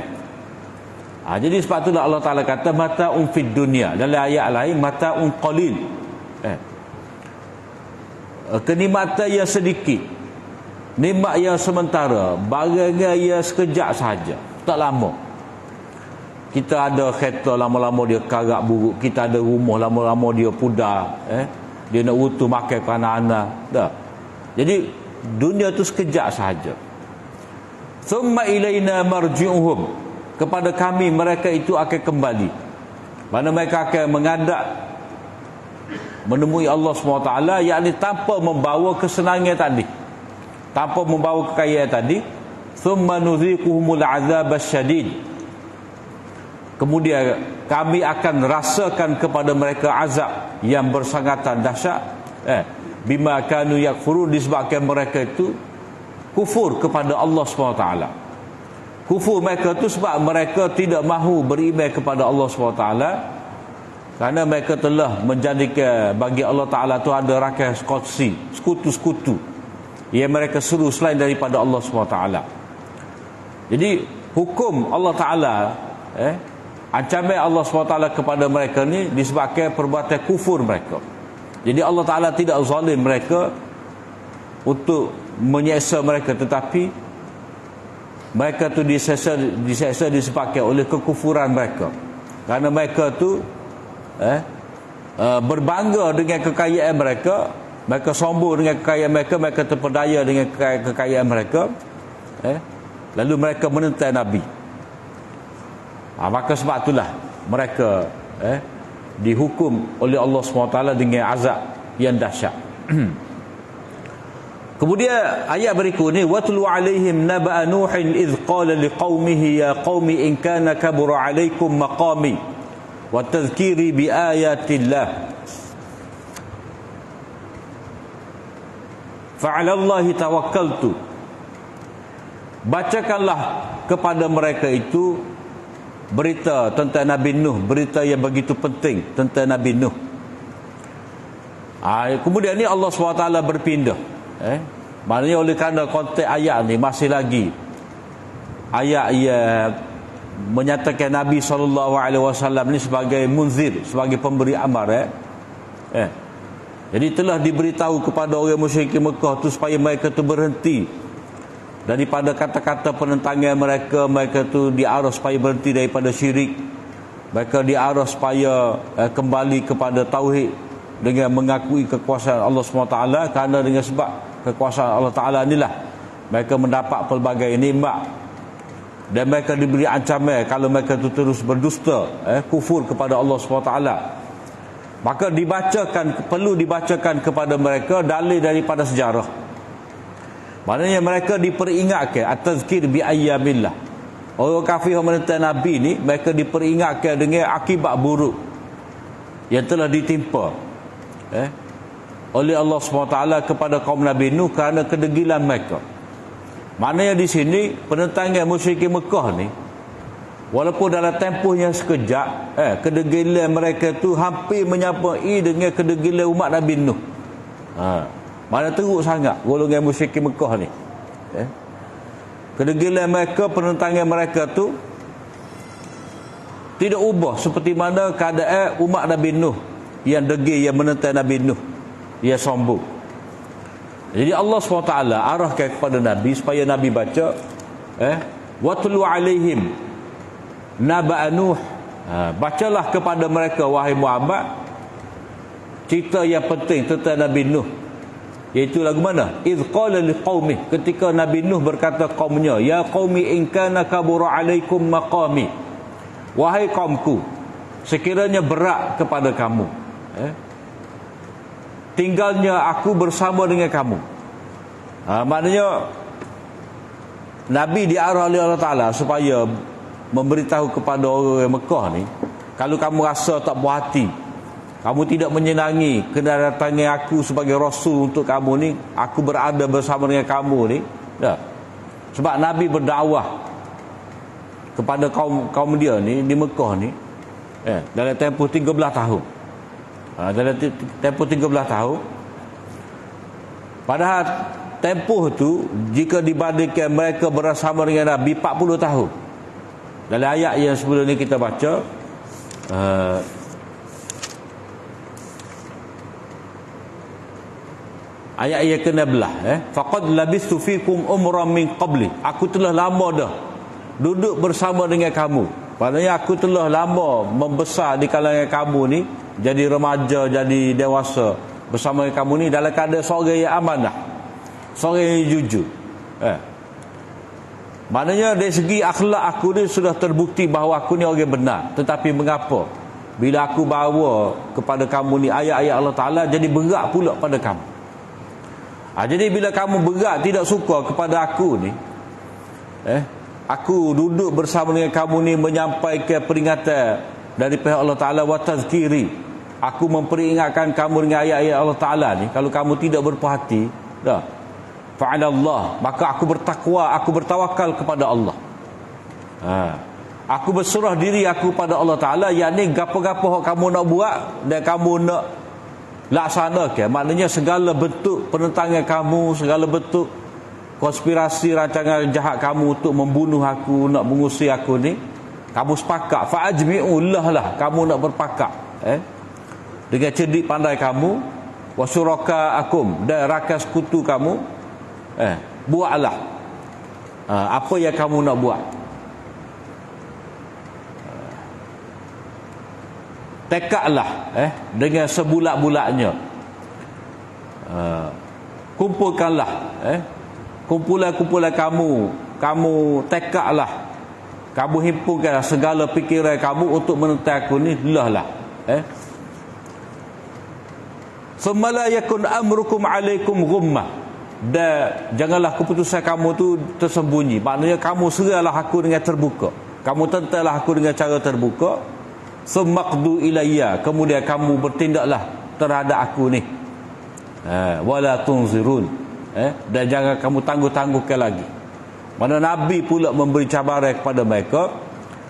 Jadi sebab itulah Allah Ta'ala kata mata'un fid dunya. Dalam ayat lain mata'un qalil, kenikmatan yang sedikit, nikmat yang sementara, barang yang sekejap sahaja, tak lama. Kita ada kereta, lama-lama dia karak buruk. Kita ada rumah, lama-lama dia pudar, dia nak utuh makan ke anak-anak. Dah. Jadi dunia tu sekejap sahaja. Thumma ilaina marji'uhum, kepada kami mereka itu akan kembali. Mana mereka akan menghadap menemui Allah SWT, yakni tanpa membawa kesenangan tadi, tanpa membawa kekayaan tadi. Thumma nuziquhumul azab asyadid, kemudian kami akan rasakan kepada mereka azab yang bersangatan dahsyat, bima kanu yakfurun, disebabkan mereka itu kufur kepada Allah SWT. Kufur mereka itu sebab mereka tidak mahu beriman kepada Allah SWT, kerana mereka telah menjadikan bagi Allah Ta'ala itu ada rakan skotsi, sekutu-sekutu yang mereka seru selain daripada Allah SWT. Jadi hukum Allah Ta'ala, ancaman Allah SWT kepada mereka ni disebabkan perbuatan kufur mereka. Jadi Allah Ta'ala tidak zalim mereka untuk menyeksa mereka, tetapi mereka tu diseksa disebabkan oleh kekufuran mereka. Kerana mereka tu berbangga dengan kekayaan mereka, mereka sombong dengan kekayaan mereka, mereka terpedaya dengan kekayaan mereka, lalu mereka menentang Nabi. Maka sebab itulah mereka dihukum oleh Allah SWT dengan azab yang dahsyat. Kemudian ayat berikut ni, watlu alaihim naba'a nuhin idh qala liqaumihi ya qaumi in kana kabura alaikum maqami wa tadhkiri bi ayatillah fa'ala Allahi tawakkaltu. Bacakanlah kepada mereka itu berita tentang Nabi Nuh, berita yang begitu penting tentang Nabi Nuh. Kemudian ni Allah SWT berpindah, maknanya oleh kerana konteks ayat ni masih lagi ayat yang menyatakan Nabi SAW ni sebagai munzir, sebagai pemberi amar. Jadi telah diberitahu kepada orang musyrikin Mekah tu supaya mereka tu berhenti daripada kata-kata penentangan mereka. Mereka tu diarah supaya berhenti daripada syirik. Mereka diarah supaya kembali kepada tauhid dengan mengakui kekuasaan Allah SWT, kerana dengan sebab kekuasaan Allah Ta'ala inilah mereka mendapat pelbagai nikmat, dan mereka diberi ancaman kalau mereka itu terus berdusta, kufur kepada Allah SWT. Maka perlu dibacakan kepada mereka dalil daripada sejarah. Maknanya mereka diperingatkan at-tazkir bi ayyamillah. Orang kafir yang menentang Nabi ni, mereka diperingatkan dengan akibat buruk yang telah ditimpa oleh Allah SWT kepada kaum Nabi Nuh kerana kedegilan mereka. Maknanya di sini penentangan musyrikin Mekah ni, walaupun dalam tempoh yang sekejap, kedegilan mereka tu hampir menyapai dengan kedegilan umat Nabi Nuh. Mana teruk sangat golongan musyrikin Mekah ni. Kedegilan mereka, penentangan mereka tu tidak ubah seperti mana keadaan umat Nabi Nuh yang degil, yang menentang Nabi Nuh, yang sombong. Jadi Allah SWT arahkan kepada Nabi supaya Nabi baca watlu alaihim naba'a Nuh. Bacalah kepada mereka, wahai Muhammad, cerita yang penting tentang Nabi Nuh, iaitu lagu mana? Idh qala liqaumih, ketika Nabi Nuh berkata kaumnya, ya qaumi in kana kabura alaikum maqami, wahai kaumku, sekiranya berat kepada kamu tinggalnya aku bersama dengan kamu. Maknanya Nabi diarah oleh Allah Ta'ala supaya memberitahu kepada orang Mekah ni, kalau kamu rasa tak puas hati, kamu tidak menyenangi kedatangan aku sebagai Rasul untuk kamu ni, aku berada bersama dengan kamu ni, sebab Nabi berdakwah kepada kaum dia ni di Mekah ni dalam tempoh 13 tahun. Dalam tempoh 13 tahun. Padahal tempoh tu jika dibandingkan mereka bersama dengan Nabi 40 tahun. Dalam ayat yang sebelum ni kita baca, ayat yang ke-16, faqad labistu fikum umran min qabli, aku telah lama dah duduk bersama dengan kamu. Maknanya aku telah lama membesar di kalangan kamu ni, jadi remaja, jadi dewasa bersama dengan kamu ni dalam keadaan seorang yang amanah, seorang yang jujur. Maknanya dari segi akhlak aku ni sudah terbukti bahawa aku ni orang benar. Tetapi mengapa bila aku bawa kepada kamu ni ayat-ayat Allah Ta'ala, jadi berat pula pada kamu. Jadi bila kamu berat, tidak suka kepada aku ni, aku duduk bersama dengan kamu ni menyampaikan peringatan dari pihak Allah Ta'ala, wa tazkiri, aku memperingatkan kamu dengan ayat-ayat Allah Ta'ala ni, kalau kamu tidak berpuas hati, fa'alallah, maka aku bertakwa, aku bertawakal kepada Allah. Aku berserah diri aku pada Allah Ta'ala, yakni gapo-gapo kamu nak buat dan kamu nak laksanakan. Maknanya segala bentuk penentangan kamu, segala bentuk konspirasi rancangan jahat kamu untuk membunuh aku, nak mengusir aku ni, kamu sepakat, fa'ajmi'ullah lah, kamu nak berpakat dengan cerdik pandai kamu, wa syuraka'akum, dan rakan sekutu kamu, buatlah apa yang kamu nak buat. Tekadlah dengan sebulat-bulatnya, kumpulkanlah kumpulan-kumpulan kamu tekadlah, kamu himpunkan segala fikiran kamu untuk menentang aku ni, lah summa la yakun amrukum alaikum ghummah, dan janganlah keputusan kamu tu tersembunyi. Maknanya kamu serahlah aku dengan terbuka, kamu tentanglah aku dengan cara terbuka. Sumaqdu ilayya, kemudian kamu bertindaklah terhadap aku ni, wala tunzirun, dan jangan kamu tangguh-tangguhkan lagi. Mana Nabi pula memberi cabaran kepada mereka.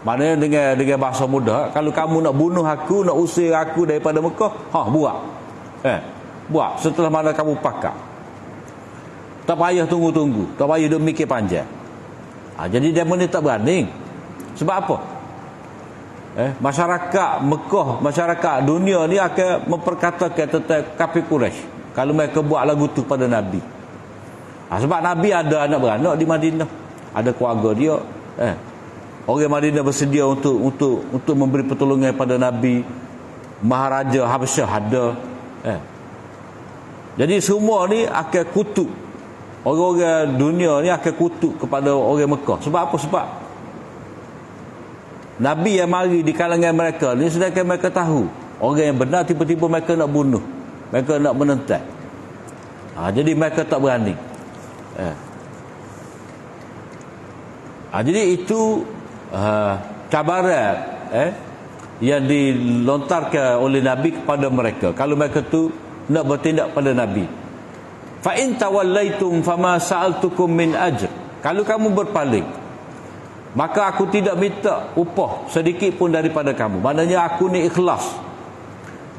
Maknanya dengan bahasa mudah, kalau kamu nak bunuh aku, nak usir aku daripada Mekah, buat. Buat setelah mana kamu pakar. Tak payah tunggu-tunggu, tak payah duk mikir panjang. Jadi dia ni tak berani. Sebab apa? Masyarakat Mekah, masyarakat dunia ni akan memperkatakan tentang kafir Quraisy kalau mereka buat lagu tu pada Nabi. Sebab Nabi ada anak beranak di Madinah, ada keluarga dia. Orang Madinah bersedia untuk memberi pertolongan pada Nabi. Maharaja Habsyah ada. Jadi semua ni akan kutuk. Orang-orang dunia ni akan kutuk kepada orang Mekah. Sebab apa? Sebab Nabi yang mari di kalangan mereka ni, sedangkan mereka tahu orang yang benar, tiba-tiba mereka nak bunuh, mereka nak menentang. Jadi mereka tak berani. Jadi itu cabaran yang dilontarkan oleh Nabi kepada mereka kalau mereka tu nak bertindak pada Nabi. Fa in tawallaitum fama sa'altukum min ajr. Kalau kamu berpaling, maka aku tidak minta upah sedikit pun daripada kamu. Maknanya aku ni ikhlas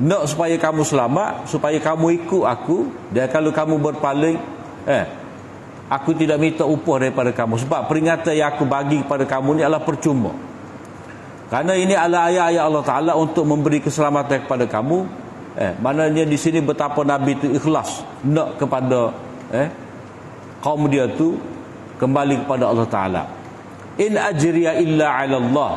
nak supaya kamu selamat, supaya kamu ikut aku. Dan kalau kamu berpaling, aku tidak minta upah daripada kamu. Sebab peringatan yang aku bagi kepada kamu ni adalah percuma. Kerana ini adalah ayat-ayat Allah Ta'ala untuk memberi keselamatan kepada kamu. Maknanya di sini betapa Nabi itu ikhlas nak kepada kaum dia tu kembali kepada Allah Ta'ala. In ajriya illa 'ala Allah.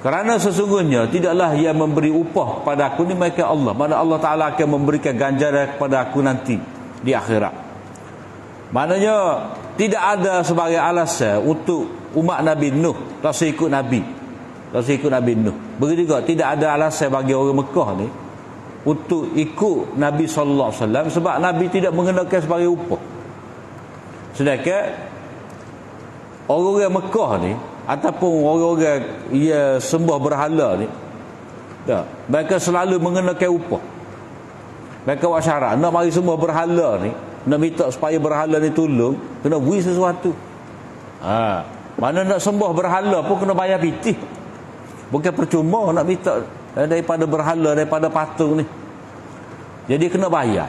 Kerana sesungguhnya tidaklah yang memberi upah kepada aku ni melainkan Allah. Mana Allah Ta'ala akan memberikan ganjaran kepada aku nanti di akhirat. Maknanya tidak ada sebagai alasan untuk umat Nabi Nuh tak ikut Nabi. Tak ikut Nabi Nuh. Begitu juga tidak ada alasan bagi orang Mekah ni untuk ikut Nabi sallallahu alaihi wasallam sebab Nabi tidak mengenakan sebagai upah. Sedangkan orang-orang Mekah ni ataupun orang-orang yang sembah berhala ni, mereka selalu mengenakan upah. Mereka buat syarat nak mari sembah berhala ni, nak minta supaya berhala ni tolong, kena beri sesuatu. Mana nak sembah berhala pun kena bayar pitih. Bukan percuma nak minta daripada berhala, daripada patung ni. Jadi kena bayar.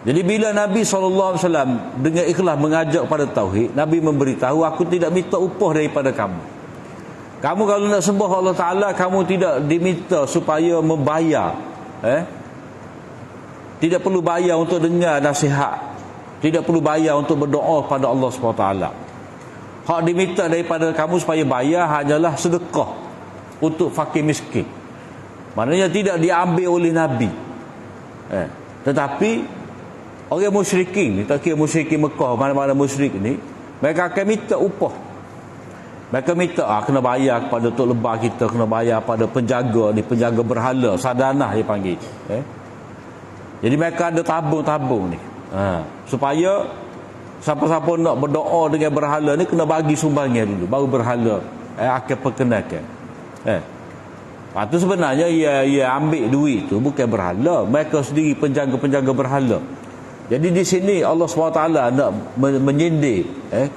Jadi bila Nabi SAW dengan ikhlas mengajak pada tauhid, Nabi memberitahu, aku tidak minta upah daripada kamu. Kamu kalau nak sembah Allah Ta'ala, kamu tidak diminta supaya membayar. Tidak perlu bayar untuk dengar nasihat. Tidak perlu bayar untuk berdoa pada Allah SWT. Hak diminta daripada kamu supaya bayar hanyalah sedekah untuk fakir miskin. Maknanya tidak diambil oleh Nabi. Tetapi orang musyrikin ni, tak kira musyrikin Mekah, mana-mana musyrik ni, mereka akan minta upah. Mereka minta kena bayar kepada tok lebah kita, kena bayar pada penjaga ni, penjaga berhala, sadanah dia panggil. Jadi mereka ada tabung-tabung ni. Supaya siapa-siapa nak berdoa dengan berhala ni kena bagi sumbangan dulu, baru berhala akan perkenalkan. Itu sebenarnya ia ambil duit tu bukan berhala, mereka sendiri penjaga-penjaga berhala. Jadi di sini Allah SWT nak menyindir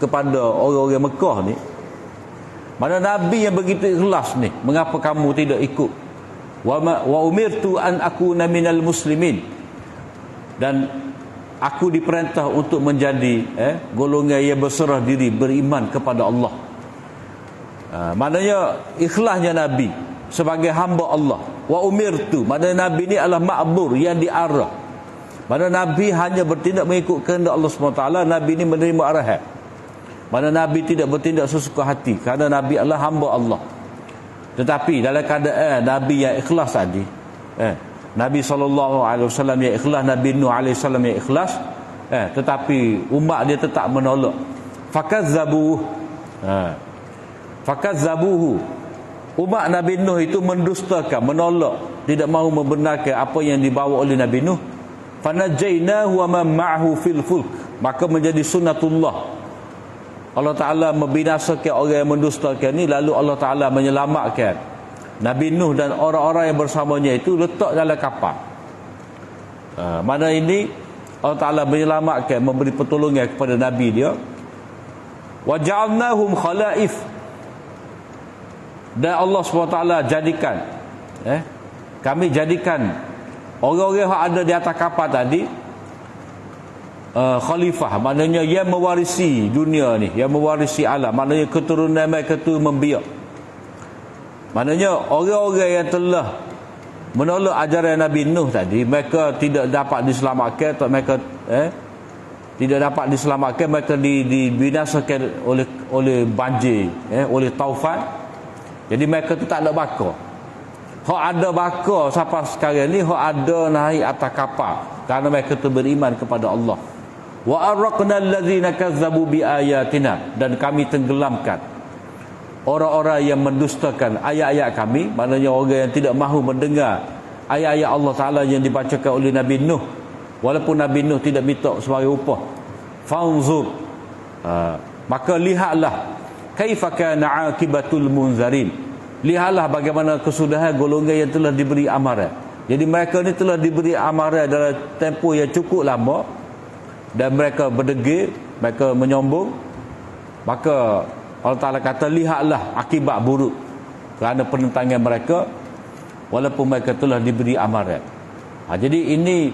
kepada orang-orang Mekah ni, mana Nabi yang begitu ikhlas ni, mengapa kamu tidak ikut? Wa umirtu an akuna minal muslimin, dan aku diperintah untuk menjadi golongan yang berserah diri, beriman kepada Allah. Maknanya ikhlasnya Nabi sebagai hamba Allah. Wa umirtu, maknanya Nabi ni adalah ma'bur, yang diarah. Mana Nabi hanya bertindak mengikut kehendak Allah SWT. Nabi ni menerima arahan. Mana Nabi tidak bertindak sesuka hati, kerana Nabi adalah hamba Allah. Tetapi dalam keadaan Nabi yang ikhlas tadi, Nabi SAW yang ikhlas, Nabi Nuh AS yang ikhlas, tetapi umat dia tetap menolak. Fakazzabuhu. Umat Nabi Nuh itu mendustakan, menolak, tidak mahu membenarkan apa yang dibawa oleh Nabi Nuh. Fanajainahu wa man ma'ahu fil fulk. Maka menjadi sunnatullah, Allah Ta'ala membinasakan orang yang mendustakan ni, lalu Allah Ta'ala menyelamatkan Nabi Nuh dan orang-orang yang bersamanya itu, letak dalam kapal. Mana ini Allah Ta'ala menyelamatkan, memberi pertolongan kepada Nabi dia. Wa ja'alnahum khalaif, dan Allah SWT jadikan, kami jadikan orang-orang yang ada di atas kapal tadi khalifah, maknanya yang mewarisi dunia ni, yang mewarisi alam, maknanya keturunan mereka tu membiak. Maknanya orang-orang yang telah menolak ajaran Nabi Nuh tadi, mereka tidak dapat diselamatkan, atau mereka tidak dapat diselamatkan, mereka dibinasakan oleh banjir, oleh taufan. Jadi mereka tu tak ada bakar. Hak ada bakar sampai sekarang ni, hak ada naik atas kapal kerana mereka tu beriman kepada Allah. Wa arraqna allazina kazzabu biayatina, dan kami tenggelamkan orang-orang yang mendustakan ayat-ayat kami, maknanya orang yang tidak mahu mendengar ayat-ayat Allah Taala yang dibacakan oleh Nabi Nuh, walaupun Nabi Nuh tidak minta sebagai upah. Fanzur, maka lihatlah kaifa kana aqibatul munzarin, lihatlah bagaimana kesudahan golongan yang telah diberi amaran. Jadi mereka ni telah diberi amaran dalam tempoh yang cukup lama, dan mereka berdegil, mereka menyombong. Maka Allah Ta'ala kata, lihatlah akibat buruk kerana penentangan mereka, walaupun mereka telah diberi amaran. Jadi ini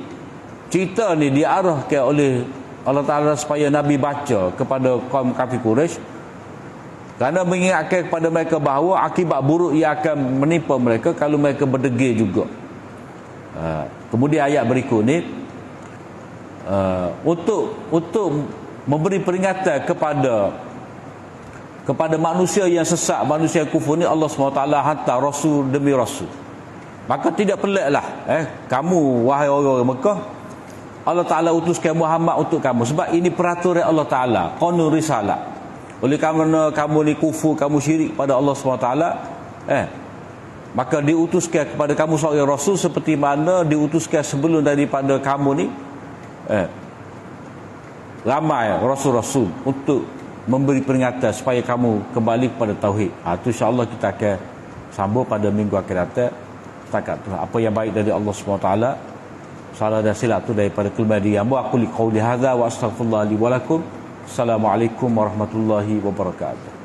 cerita ni diarahkan oleh Allah Ta'ala supaya Nabi baca kepada kaum kafir Quraisy, kerana mengingatkan kepada mereka bahawa akibat buruk yang akan menimpa mereka kalau mereka berdegil juga. Kemudian ayat berikut ni, untuk memberi peringatan kepada manusia yang sesat, manusia yang kufur ni, Allah SWT hantar rasul demi rasul. Maka tidak peliklah kamu wahai orang-orang Mekah, Allah Ta'ala utuskan Muhammad untuk kamu, sebab ini peraturan Allah Ta'ala, qanun risalah. Oleh kerana kamu ni kufur, kamu syirik pada Allah SWT, maka diutuskan kepada kamu seorang rasul seperti mana diutuskan sebelum daripada kamu ni ramai rasul-rasul untuk memberi peringatan supaya kamu kembali kepada tauhid. Itu insya-Allah kita akan sambung pada minggu akan datang. Setakat tu apa yang baik dari Allah SWT, salah dan silap tu daripada kelmaidi yang aku li qauli hadza wa astaghfirullah li wa lakum. Assalamualaikum warahmatullahi wabarakatuh.